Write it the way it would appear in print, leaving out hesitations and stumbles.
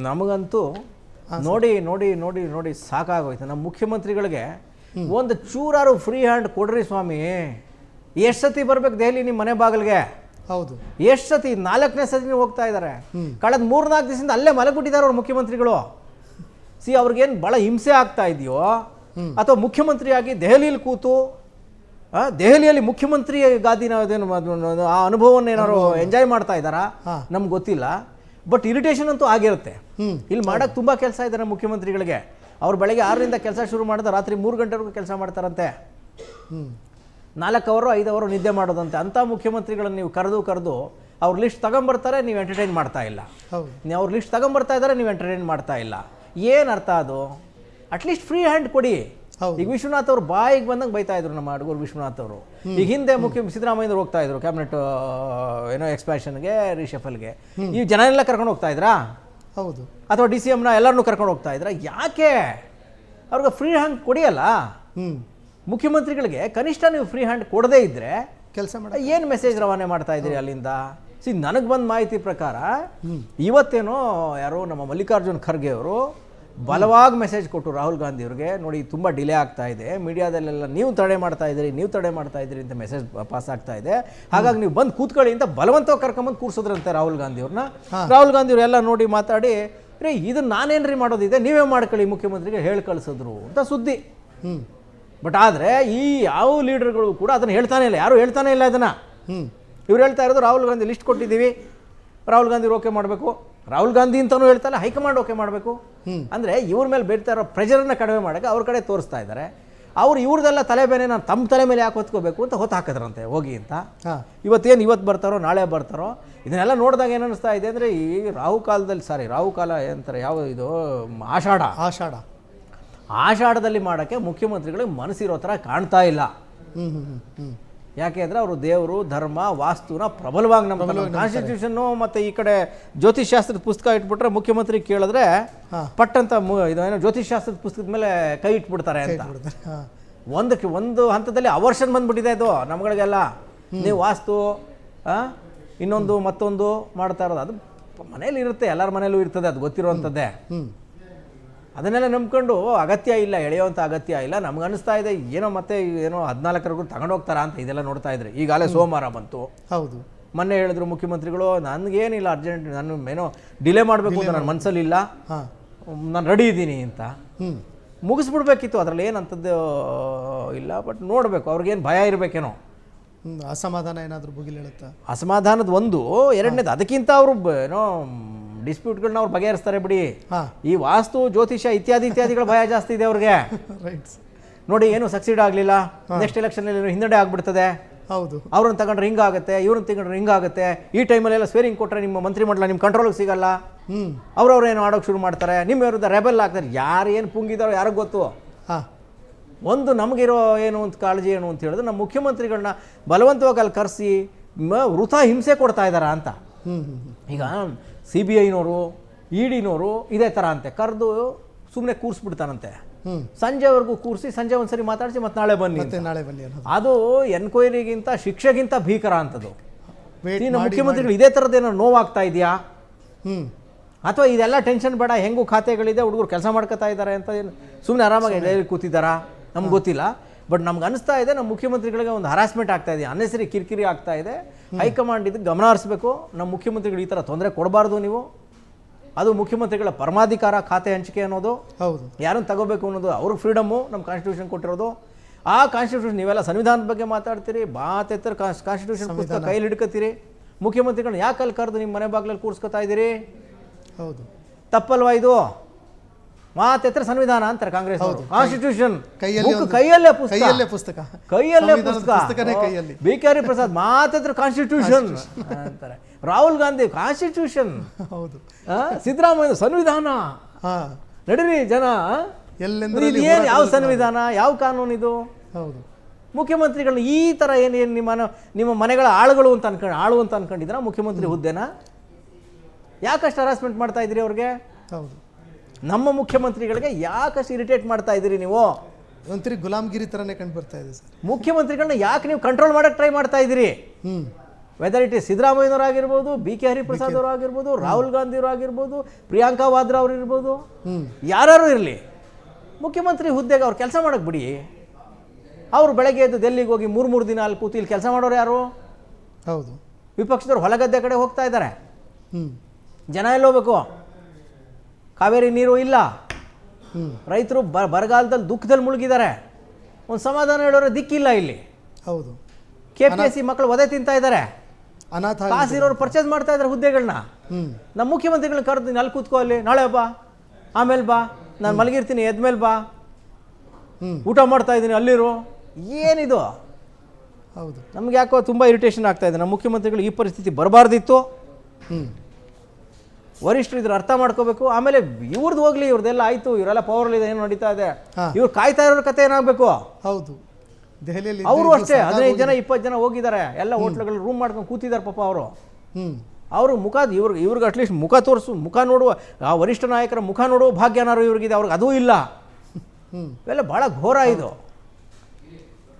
ನಮಗಂತೂ ನೋಡಿ ನೋಡಿ ನೋಡಿ ನೋಡಿ ಸಾಕಾಗೋಯ್ತು. ನಮ್ಮ ಮುಖ್ಯಮಂತ್ರಿಗಳಿಗೆ ಒಂದು ಚೂರಾರು ಫ್ರೀ ಹ್ಯಾಂಡ್ ಕೊಡ್ರಿ ಸ್ವಾಮಿ. ಎಷ್ಟು ಸತಿ ಬರ್ಬೇಕು ದೆಹಲಿ ನಿಮ್ಮ ಮನೆ ಬಾಗಿಲಿಗೆ? ಹೌದು, ಎಷ್ಟು ಸತಿ? 4ನೇ ಸತಿ ಹೋಗ್ತಾ ಇದ್ದಾರೆ. ಕಳೆದ 3-4 ದಿವಸದಿಂದ ಅಲ್ಲೇ ಮಲಗಿಬಿಟ್ಟಿದ್ದಾರೆ ಅವ್ರ ಮುಖ್ಯಮಂತ್ರಿಗಳು. ಅವ್ರಿಗೇನು ಭಾಳ ಹಿಂಸೆ ಆಗ್ತಾ ಇದೆಯೋ ಅಥವಾ ಮುಖ್ಯಮಂತ್ರಿಯಾಗಿ ದೆಹಲಿಯಲ್ಲಿ ಕೂತು ದೆಹಲಿಯಲ್ಲಿ ಮುಖ್ಯಮಂತ್ರಿ ಗಾದಿನ ಆ ಅನುಭವವನ್ನು ಏನಾದ್ರು ಎಂಜಾಯ್ ಮಾಡ್ತಾ ಇದ್ದಾರಾ ನಮ್ಗೆ ಗೊತ್ತಿಲ್ಲ. ಬಟ್ ಇರಿಟೇಷನ್ ಅಂತೂ ಆಗಿರುತ್ತೆ. ಇಲ್ಲಿ ಮಾಡೋಕ್ಕೆ ತುಂಬ ಕೆಲಸ ಇದೆ ನಮ್ಮ ಮುಖ್ಯಮಂತ್ರಿಗಳಿಗೆ. ಅವ್ರು ಬೆಳಗ್ಗೆ 6ರಿಂದ ಕೆಲಸ ಶುರು ಮಾಡಿದ್ರೆ ರಾತ್ರಿ 3 ಗಂಟೆವರೆಗೂ ಕೆಲಸ ಮಾಡ್ತಾರಂತೆ. 4 ಅವರ್ 5 ಅವರ್ ನಿದ್ದೆ ಮಾಡೋದಂತೆ. ಅಂಥ ಮುಖ್ಯಮಂತ್ರಿಗಳನ್ನು ನೀವು ಕರೆದು ಅವ್ರ ಲಿಸ್ಟ್ ತಗೊಂಬರ್ತಾರೆ, ನೀವು ಎಂಟರ್ಟೈನ್ ಮಾಡ್ತಾ ಇಲ್ಲ. ನೀವು ಅವ್ರ ಲಿಸ್ಟ್ ತಗೊಂಬರ್ತಾ ಇದ್ದಾರೆ, ನೀವು ಎಂಟರ್ಟೈನ್ ಮಾಡ್ತಾ ಇಲ್ಲ. ಏನು ಅರ್ಥ ಅದು? ಅಟ್ಲೀಸ್ಟ್ ಫ್ರೀ ಹ್ಯಾಂಡ್ ಕೊಡಿ. ಈಗ ವಿಶ್ವನಾಥ್ ಅವರು ಬಾಯಿಗೆ ಬಂದಂಗೆ ಬೈತಾ ಇದ್ರು ನಮ್ಮ ಅಡಗೂರು ವಿಶ್ವನಾಥ್ ಅವರು. ಈಗ ಹಿಂದೆ ಸಿದ್ದರಾಮಯ್ಯ ಹೋಗ್ತಾ ಇದ್ರು ಕ್ಯಾಬಿನೆಟ್ ಏನೋ ಎಕ್ಸ್ಪ್ಯಾಷನ್ಗೆ, ರಿಷಫಲ್ಗೆ. ಈ ಜನ ಎಲ್ಲ ಕರ್ಕೊಂಡು ಹೋಗ್ತಾ ಇದ್ರಾ? ಹೌದು. ಅಥವಾ DCMನ ಎಲ್ಲರನ್ನೂ ಕರ್ಕೊಂಡು ಹೋಗ್ತಾ ಇದ್ರ? ಯಾಕೆ ಅವ್ರಿಗೆ ಫ್ರೀ ಹ್ಯಾಂಡ್ ಕೊಡಿಯಲ್ಲ? ಮುಖ್ಯಮಂತ್ರಿಗಳಿಗೆ ಕನಿಷ್ಠ ನೀವು ಫ್ರೀ ಹ್ಯಾಂಡ್ ಕೊಡದೇ ಇದ್ರೆ ಕೆಲಸ ಮಾಡಿ ಏನು ಮೆಸೇಜ್ ರವಾನೆ ಮಾಡ್ತಾ ಇದ್ದೀರಿ ಅಲ್ಲಿಂದ? ನನಗೆ ಬಂದ ಮಾಹಿತಿ ಪ್ರಕಾರ ಇವತ್ತೇನೋ ಯಾರೋ ನಮ್ಮ ಮಲ್ಲಿಕಾರ್ಜುನ್ ಖರ್ಗೆ ಅವರು ಬಲವಾಗಿ ಮೆಸೇಜ್ ಕೊಟ್ಟು ರಾಹುಲ್ ಗಾಂಧಿ ಅವ್ರಿಗೆ, ನೋಡಿ ತುಂಬ ಡಿಲೇ ಆಗ್ತಾ ಇದೆ, ಮೀಡಿಯಾದಲ್ಲೆಲ್ಲ ನೀವು ತಡೆ ಮಾಡ್ತಾ ಇದ್ದೀರಿ ಅಂತ ಮೆಸೇಜ್ ಪಾಸ್ ಆಗ್ತಾ ಇದೆ, ಹಾಗಾಗಿ ನೀವು ಬಂದು ಕೂತ್ಕೊಳ್ಳಿ ಅಂತ ಬಲವಂತವಾಗಿ ಕರ್ಕೊಂಬಂದು ಕೂರ್ಸೋದ್ರಂತೆ ರಾಹುಲ್ ಗಾಂಧಿ ಅವ್ರನ್ನ. ರಾಹುಲ್ ಗಾಂಧಿ ಅವರೆಲ್ಲ ನೋಡಿ ಮಾತಾಡಿ, ರೀ ಇದನ್ನು ನಾನೇನ್ರಿ ಮಾಡೋದಿದೆ, ನೀವೇ ಮಾಡ್ಕೊಳ್ಳಿ ಮುಖ್ಯಮಂತ್ರಿಗೆ ಹೇಳಿ ಕಳಿಸಿದ್ರು ಅಂತ ಸುದ್ದಿ. ಬಟ್ ಆದರೆ ಈ ಯಾವ ಲೀಡರ್ಗಳು ಕೂಡ ಅದನ್ನು ಹೇಳ್ತಾನೆ ಇಲ್ಲ, ಯಾರು ಹೇಳ್ತಾನೆ ಇಲ್ಲ ಅದನ್ನು. ಇವ್ರು ಹೇಳ್ತಾ ಇರೋದು ರಾಹುಲ್ ಗಾಂಧಿ ಲಿಸ್ಟ್ ಕೊಟ್ಟಿದ್ದೀವಿ, ರಾಹುಲ್ ಗಾಂಧಿ ಓಕೆ ಮಾಡಬೇಕು. ರಾಹುಲ್ ಗಾಂಧಿ ಅಂತಲೂ ಹೇಳ್ತಾರೆ, ಹೈಕಮಾಂಡ್ ಓಕೆ ಮಾಡಬೇಕು. ಅಂದರೆ ಇವ್ರ ಮೇಲೆ ಬೇಡ್ತಾ ಇರೋ ಪ್ರೆಷರನ್ನು ಕಡಿಮೆ ಮಾಡೋಕ್ಕೆ ಅವ್ರ ಕಡೆ ತೋರಿಸ್ತಾ ಇದ್ದಾರೆ. ಅವ್ರು ಇವ್ರದೆಲ್ಲ ತಲೆಬೇನೆ ನಾನು ತಮ್ಮ ತಲೆ ಮೇಲೆ ಯಾಕೆ ಹೊತ್ಕೋಬೇಕು ಅಂತ ಹೊತ್ತು ಹಾಕಿದ್ರಂತೆ ಹೋಗಿ ಅಂತ. ಇವತ್ತು ಬರ್ತಾರೋ ನಾಳೆ ಬರ್ತಾರೋ ಇದನ್ನೆಲ್ಲ ನೋಡಿದಾಗ ಏನು ಅನ್ನಿಸ್ತಾ ಇದೆ ಅಂದರೆ, ಈ ರಾಹುಕಾಲ ಅಂತಾರೆ, ಯಾವ ಇದು ಆಷಾಢದಲ್ಲಿ ಮಾಡೋಕ್ಕೆ ಮುಖ್ಯಮಂತ್ರಿಗಳಿಗೆ ಮನಸ್ಸಿರೋ ಥರ ಕಾಣ್ತಾ ಇಲ್ಲ. ಯಾಕೆ ಅಂದರೆ ಅವರು ದೇವರು, ಧರ್ಮ, ವಾಸ್ತುನ ಪ್ರಬಲವಾಗಿ ನಂಬ್ತಾರೆ. ಕಾನ್ಸ್ಟಿಟ್ಯೂಷನ್ನು ಮತ್ತು ಈ ಕಡೆ ಜ್ಯೋತಿಷ್ಶಾಸ್ತ್ರದ ಪುಸ್ತಕ ಇಟ್ಬಿಟ್ರೆ ಮುಖ್ಯಮಂತ್ರಿ ಕೇಳಿದ್ರೆ ಪಟ್ಟಂತ ಇದೇನೋ ಜ್ಯೋತಿಷ್ಶಾಸ್ತ್ರದ ಪುಸ್ತಕದ ಮೇಲೆ ಕೈ ಇಟ್ಬಿಡ್ತಾರೆ ಅಂತ. ಒಂದು ಹಂತದಲ್ಲಿ ಅವರ್ಷನ್ ಬಂದ್ಬಿಟ್ಟಿದೆ ಇದು ನಮ್ಗಳಿಗೆಲ್ಲ. ನೀವು ವಾಸ್ತು ಇನ್ನೊಂದು ಮತ್ತೊಂದು ಮಾಡ್ತಾ ಇರೋದು, ಅದು ಮನೇಲಿ ಇರುತ್ತೆ, ಎಲ್ಲರ ಮನೇಲೂ ಇರ್ತದೆ, ಅದು ಗೊತ್ತಿರುವಂಥದ್ದೇ. ಅದನ್ನೆಲ್ಲ ನಂಬ್ಕೊಂಡು ಅಗತ್ಯ ಇಲ್ಲ, ಎಳೆಯುವಂಥ ಅಗತ್ಯ ಇಲ್ಲ. ನಮ್ಗೆ ಅನಿಸ್ತಾ ಇದೆ ಏನೋ 14ವರೆಗೂ ತಗೊಂಡೋಗ್ತಾರಾ ಅಂತ ಇದೆಲ್ಲ ನೋಡ್ತಾ ಇದ್ರೆ. ಈಗಾಗಲೇ ಸೋಮವಾರ ಬಂತು. ಹೌದು, ಮೊನ್ನೆ ಹೇಳಿದ್ರು ಮುಖ್ಯಮಂತ್ರಿಗಳು, ನನಗೇನಿಲ್ಲ ಅರ್ಜೆಂಟ್, ನಾನು ಏನೋ ಡಿಲೇ ಮಾಡಬೇಕು ಅಂತ ನನ್ನ ಮನಸ್ಸಲ್ಲಿಲ್ಲ, ನಾನು ರೆಡಿ ಇದ್ದೀನಿ ಅಂತ. ಮುಗಿಸ್ಬಿಡ್ಬೇಕಿತ್ತು, ಅದರಲ್ಲಿ ಏನಂಥದ್ದು ಇಲ್ಲ. ಬಟ್ ನೋಡಬೇಕು, ಅವ್ರಿಗೇನು ಭಯ ಇರಬೇಕೇನೋ, ಅಸಮಾಧಾನ ಏನಾದರೂ ಭುಗಿಲೇಳುತ್ತಾ? ಅಸಮಾಧಾನದ ಒಂದು, ಎರಡನೇದು ಅದಕ್ಕಿಂತ ಅವರು ಏನೋ ಡಿಸ್ಪ್ಯೂಟ್ಗಳನ್ನ ಅವ್ರು ಬಗೆಹರಿಸ್ತಾರೆ ಬಿಡಿ. ಈ ವಾಸ್ತು, ಜ್ಯೋತಿಷ್ಯ ಇತ್ಯಾದಿಗಳ ಭಯ ಜಾಸ್ತಿ ಇದೆ ಅವ್ರಿಗೆ. ನೋಡಿ, ಏನು ಸಕ್ಸೀಡ್ ಆಗಲಿಲ್ಲ, ನೆಕ್ಸ್ಟ್ ಎಲೆಕ್ಷನಲ್ಲಿ ಹಿನ್ನಡೆ ಆಗ್ಬಿಡ್ತದೆ. ಹೌದು, ಅವ್ರನ್ನ ತಗೊಂಡ್ರೆ ಹಿಂಗಾಗುತ್ತೆ, ಇವ್ರನ್ನ ತಗೊಂಡ್ರೆ ಹಿಂಗಾಗುತ್ತೆ, ಈ ಟೈಮಲ್ಲೆಲ್ಲ ಸ್ವೇರಿಂಗ್ ಕೊಟ್ಟರೆ ನಿಮ್ಮ ಮಂತ್ರಿಮಂಡಲ ನಿಮ್ಮ ಕಂಟ್ರೋಲಿಗೆ ಸಿಗಲ್ಲ, ಅವ್ರವ್ರೇನು ಆಡೋಕೆ ಶುರು ಮಾಡ್ತಾರೆ, ನಿಮ್ಮ ವಿರುದ್ಧ ರೆಬೆಲ್ ಆಗ್ತಾರೆ. ಯಾರು ಏನು ಪುಂಗಿದಾರೋ ಯಾರಿಗೆ ಗೊತ್ತು. ಒಂದು ನಮಗಿರೋ ಏನು ಅಂತ ಕಾಳಜಿ ಏನು ಅಂತ ಹೇಳಿದ್ರೆ, ನಮ್ಮ ಮುಖ್ಯಮಂತ್ರಿಗಳನ್ನ ಬಲವಂತವಾಗಿ ಅಲ್ಲಿ ಕರೆಸಿ ವೃಥಾ ಹಿಂಸೆ ಕೊಡ್ತಾ ಇದ್ದಾರಾ ಅಂತ. ಈಗ CBIನವರು, EDನವರು ಇದೇ ಥರ ಅಂತೆ, ಕರೆದು ಸುಮ್ಮನೆ ಕೂರಿಸ್ಬಿಡ್ತಾನಂತೆ. ಸಂಜೆವರೆಗೂ ಕೂರಿಸಿ, ಸಂಜೆ ಒಂದ್ಸರಿ ಮಾತಾಡಿಸಿ ಮತ್ತೆ ನಾಳೆ ಬನ್ನಿ. ಅದು ಎನ್ಕ್ವೈರಿಗಿಂತ ಶಿಕ್ಷೆಗಿಂತ ಭೀಕರ ಅಂತದ್ದು. ಮುಖ್ಯಮಂತ್ರಿಗಳು ಇದೇ ಥರದ್ದೇನೋ ನೋವಾಗ್ತಾ ಇದೆಯಾ? ಅಥವಾ ಇದೆಲ್ಲ ಟೆನ್ಷನ್ ಬೇಡ, ಹೆಂಗೂ ಖಾತೆಗಳಿದೆ, ಹುಡುಗರು ಕೆಲಸ ಮಾಡ್ಕೋತಾ ಇದ್ದಾರೆ ಅಂತ ಸುಮ್ಮನೆ ಆರಾಮಾಗಿ ಡೈಲಿ ಕೂತಿದ್ದಾರಾ ನಮ್ಗೆ ಗೊತ್ತಿಲ್ಲ. ಬಟ್ ನಮ್ಗೆ ಅನಿಸ್ತಾ ಇದೆ ನಮ್ಮ ಮುಖ್ಯಮಂತ್ರಿಗಳಿಗೆ ಒಂದು ಹರಾಸ್ಮೆಂಟ್ ಆಗ್ತಾ ಇದೆ, ಅನ್ನೆಸರಿ ಕಿರಿಕಿರಿ ಆಗ್ತಾ ಇದೆ. ಹೈಕಮಾಂಡ್ ಇದಕ್ಕೆ ಗಮನ ಹರಿಸಬೇಕು. ನಮ್ಮ ಮುಖ್ಯಮಂತ್ರಿಗಳು ಈ ಥರ ತೊಂದರೆ ಕೊಡಬಾರ್ದು ನೀವು. ಅದು ಮುಖ್ಯಮಂತ್ರಿಗಳ ಪರಮಾಧಿಕಾರ, ಖಾತೆ ಹಂಚಿಕೆ ಅನ್ನೋದು. ಹೌದು, ಯಾರನ್ನು ತಗೋಬೇಕು ಅನ್ನೋದು ಅವ್ರ ಫ್ರೀಡಮ್ಮು, ನಮ್ಮ ಕಾನ್ಸ್ಟಿಟ್ಯೂಷನ್ ಕೊಟ್ಟಿರೋದು. ಆ ಕಾನ್ಸ್ಟಿಟ್ಯೂಷನ್ ನೀವೆಲ್ಲ ಸಂವಿಧಾನದ ಬಗ್ಗೆ ಮಾತಾಡ್ತೀರಿ, ಬಾತೆತ್ತರ ಕಾನ್ಸ್ಟಿಟ್ಯೂಷನ್ ಪುಸ್ತಕ ಕೈಲಿ ಹಿಡ್ಕೊತೀರಿ. ಮುಖ್ಯಮಂತ್ರಿಗಳನ್ನ ಯಾಕೆ ಅಲ್ಲಿ ಕರೆದು ನಿಮ್ಮ ಮನೆ ಬಾಗಿಲಲ್ಲಿ ಕೂರಿಸ್ಕೊತಾ ಇದ್ದೀರಿ? ಹೌದು, ತಪ್ಪಲ್ವಾ ಇದು? ಮಾತೆತ್ರ ಸಂವಿಧಾನ ಅಂತಾರೆ ಕಾಂಗ್ರೆಸ್. ಕಾನ್ಸ್ಟಿಟ್ಯೂಷನ್ ಕೈಯಲ್ಲೇ ಪುಸ್ತಕ. BK ಪ್ರಸಾದ್ ಮಾತೆತ್ರ ಕಾನ್ಸ್ಟಿಟ್ಯೂಷನ್ ಅಂತಾರೆ. ರಾಹುಲ್ ಗಾಂಧಿ ಕಾನ್ಸ್ಟಿಟ್ಯೂಷನ್. ಹೌದು, ಸಿದ್ದರಾಮಯ್ಯ ಸಂವಿಧಾನ. ನಡೀರಿ ಜನ, ಏನು ಯಾವ ಸಂವಿಧಾನ, ಯಾವ ಕಾನೂನು ಇದು? ಹೌದು, ಮುಖ್ಯಮಂತ್ರಿಗಳನ್ನ ಈ ಥರ ಏನು ನಿಮ್ಮ ಮನೆಗಳ ಆಳು ಅಂತ ಅನ್ಕೊಂಡಿದ್ದೀರಾ ಮುಖ್ಯಮಂತ್ರಿ ಹುದ್ದೆನ? ಯಾಕಷ್ಟು ಹರಾಸ್ಮೆಂಟ್ ಮಾಡ್ತಾ ಇದ್ದೀರಿ ಅವ್ರಿಗೆ? ಹೌದು, ನಮ್ಮ ಮುಖ್ಯಮಂತ್ರಿಗಳಿಗೆ ಯಾಕಷ್ಟು ಇರಿಟೇಟ್ ಮಾಡ್ತಾ ಇದ್ದೀರಿ ನೀವು? ಒಂಥರ ಗುಲಾಮ್ಗಿರಿ ಥರನೇ ಕಂಡು ಬರ್ತಾ ಇದೆ ಸರ್. ಮುಖ್ಯಮಂತ್ರಿಗಳನ್ನ ಯಾಕೆ ನೀವು ಕಂಟ್ರೋಲ್ ಮಾಡೋಕ್ಕೆ ಟ್ರೈ ಮಾಡ್ತಾ ಇದ್ದೀರಿ? ವೆದರ್ ಇಟ್ ಇಸ್ ಸಿದ್ದರಾಮಯ್ಯನವರು ಆಗಿರ್ಬೋದು, ಬಿ ಕೆ ಹರಿಪ್ರಸಾದ್ ಅವರು ಆಗಿರ್ಬೋದು, ರಾಹುಲ್ ಗಾಂಧಿ ಅವರು ಆಗಿರ್ಬೋದು, ಪ್ರಿಯಾಂಕಾ ವಾದ್ರಾ ಅವರು ಇರ್ಬೋದು, ಯಾರು ಇರಲಿ, ಮುಖ್ಯಮಂತ್ರಿ ಹುದ್ದೆಗೆ ಅವ್ರು ಕೆಲಸ ಮಾಡೋಕ್ಕೆ ಬಿಡಿ. ಅವರು ಬೆಳಗ್ಗೆ ಎದ್ದು ಡೆಲ್ಲಿಗೆ ಹೋಗಿ 3 ದಿನ ಅಲ್ಲಿ ಕೂತು ಇಲ್ಲಿ ಕೆಲಸ ಮಾಡೋರು ಯಾರು? ಹೌದು. ವಿಪಕ್ಷದವ್ರು ಹೊಲಗದ್ದೆ ಕಡೆ ಹೋಗ್ತಾ ಇದ್ದಾರೆ. ಜನ ಎಲ್ಲೋಗ್ಬೇಕು? ಕಾವೇರಿ ನೀರು ಇಲ್ಲ, ರೈತರು ಬರಗಾಲದಲ್ಲಿ ದುಃಖದಲ್ಲಿ ಮುಳುಗಿದ್ದಾರೆ, ಒಂದು ಸಮಾಧಾನ ಹೇಳೋರೆ ದಿಕ್ಕಿಲ್ಲ ಇಲ್ಲಿ. ಹೌದು. KPSC ಮಕ್ಕಳು ಒದೆ ತಿಂತಾ ಇದ್ದಾರೆ, ಅನಾಥ ಕಾಸಿರೋರು ಪರ್ಚೇಸ್ ಮಾಡ್ತಾ ಇದ್ದಾರೆ ಹುದ್ದೆಗಳನ್ನ. ನಮ್ಮ ಮುಖ್ಯಮಂತ್ರಿಗಳನ್ನ ಕರೆದು ಅಲ್ಲಿ ಕೂತ್ಕೋ, ಅಲ್ಲಿ ನಾಳೆ ಬಾ, ಆಮೇಲೆ ಬಾ, ನಾನು ಮಲಗಿರ್ತೀನಿ ಎದ್ಮೇಲೆ ಬಾ, ಊಟ ಮಾಡ್ತಾ ಇದ್ದೀನಿ ಅಲ್ಲಿರು. ಏನಿದು? ಹೌದು. ನಮ್ಗೆ ಯಾಕೋ ತುಂಬ ಇರಿಟೇಷನ್ ಆಗ್ತಾ ಇದೆ. ನಮ್ಮ ಮುಖ್ಯಮಂತ್ರಿಗಳು ಈ ಪರಿಸ್ಥಿತಿ ಬರಬಾರ್ದಿತ್ತು. ವರಿಷ್ಠರು ಇದ್ರ ಅರ್ಥ ಮಾಡ್ಕೋಬೇಕು. ಆಮೇಲೆ ಇವ್ರದ್ದು ಹೋಗ್ಲಿ, ಇವ್ರದ್ದೆಲ್ಲ ಆಯ್ತು, ಇವರೆಲ್ಲ ಪವರ್ಲಿದೆ, ಏನು ನಡೀತಾ ಇದೆ, ಇವ್ರು ಕಾಯ್ತಾ ಇರೋರ ಕತೆ ಏನಾಗಬೇಕು? ಹೌದು. ದೆಹಲಿಯಲ್ಲಿ ಅವರು ಅಷ್ಟೇ 15 ಜನ 20 ಜನ ಹೋಗಿದ್ದಾರೆ, ಎಲ್ಲ ಹೋಟ್ಲುಗಳಲ್ಲಿ ರೂಮ್ ಮಾಡ್ಕೊಂಡು ಕೂತಿದ್ದಾರೆ ಪಾಪ ಅವರು. ಅವರು ಮುಖ ಇವ್ರಿಗೆ ಅಟ್ಲೀಸ್ಟ್ ಮುಖ ನೋಡುವ, ಆ ವರಿಷ್ಠ ನಾಯಕರ ಮುಖ ನೋಡುವ ಭಾಗ್ಯನಾರು ಇವ್ರಿಗಿದೆ, ಅವ್ರಿಗೆ ಅದೂ ಇಲ್ಲ. ಇವೆಲ್ಲ ಭಾಳ ಘೋರ ಇದು.